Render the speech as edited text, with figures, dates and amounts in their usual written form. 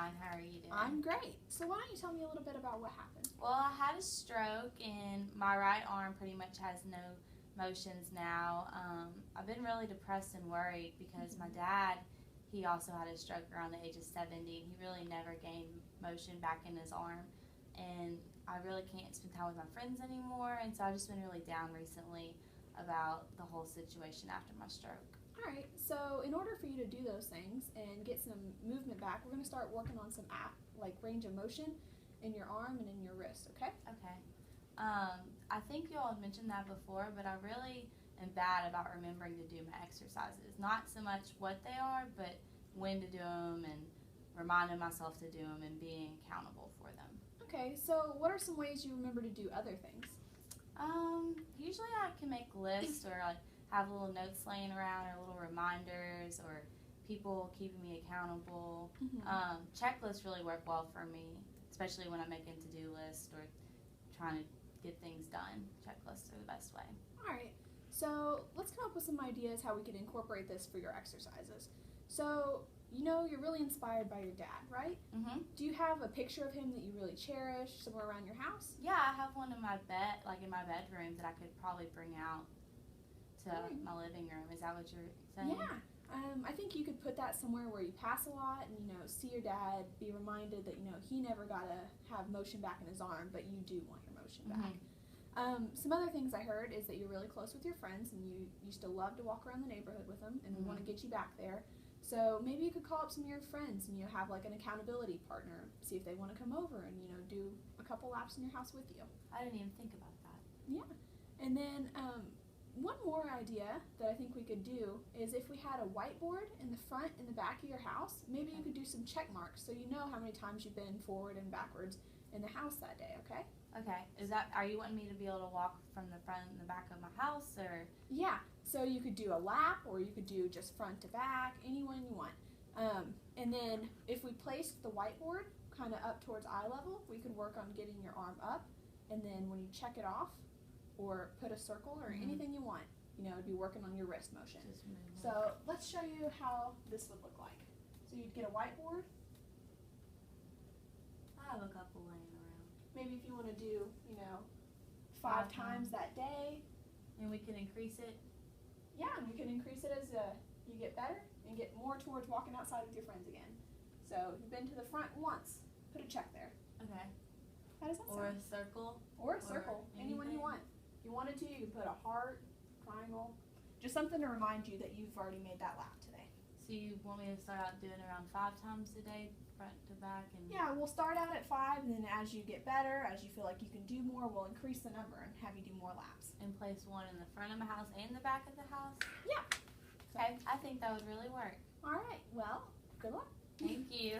fine. How are you doing? I'm great. So why don't you tell me a little bit about what happened? Well, I had a stroke and my right arm pretty much has no motions now. I've been really depressed and worried because my dad, he also had a stroke around the age of 70 and he really never gained motion back in his arm. And I really can't spend time with my friends anymore, and so I've just been really down recently about the whole situation after my stroke. All right, so in order for you to do those things and get some movement back, we're going to start working on some range of motion in your arm and in your wrist, okay? Okay. I think you all had mentioned that before, but I really am bad about remembering to do my exercises. Not so much what they are, but when to do them and reminding myself to do them and being accountable for them. Okay, so what are some ways you remember to do other things? Usually I can make lists or like have little notes laying around or little reminders or people keeping me accountable. Checklists really work well for me, especially when I'm making to-do lists or trying to get things done. Checklists are the best way. All right, so let's come up with some ideas how we can incorporate this for your exercises. So, you know you're really inspired by your dad, right? Do you have a picture of him that you really cherish somewhere around your house? Yeah, I have one in my bed, like in my bedroom, that I could probably bring out to my living room. Is that what you're saying? Yeah. I think you could put that somewhere where you pass a lot and, see your dad, be reminded that, he never got to have motion back in his arm, but you do want your motion back. Some other things I heard is that you're really close with your friends and you used to love to walk around the neighborhood with them and we want to get you back there. So maybe you could call up some of your friends and have like an accountability partner, see if they want to come over and, do a couple laps in your house with you. I didn't even think about that. Yeah. And then one more idea that I think we could do is if we had a whiteboard in the front and the back of your house, maybe you could do some check marks so you know how many times you've been forward and backwards in the house that day, okay? Okay. Are you wanting me to be able to walk from the front and the back of my house, or? Yeah. So you could do a lap or you could do just front to back, any one you want. And then if we placed the whiteboard kind of up towards eye level, we could work on getting your arm up, and then when you check it off or put a circle or anything you want, it'd be working on your wrist motion. So let's show you how this would look like. So you'd get a whiteboard. I have a couple laying around. Maybe if you want to do, 5 times that day. And we can increase it? Yeah, and we can increase it as you get better and get more towards walking outside with your friends again. So you've been to the front once, put a check there. Okay. How does that sound? Or a circle? Or a circle, anyone you want. If you wanted to, you could put a heart, triangle, just something to remind you that you've already made that lap today. So you want me to start out doing around 5 times a day, front to back? Yeah, we'll start out at 5, and then as you get better, as you feel like you can do more, we'll increase the number and have you do more laps. And place one in the front of my house and the back of the house? Yeah. Okay, I think that would really work. All right, well, good luck. Thank you.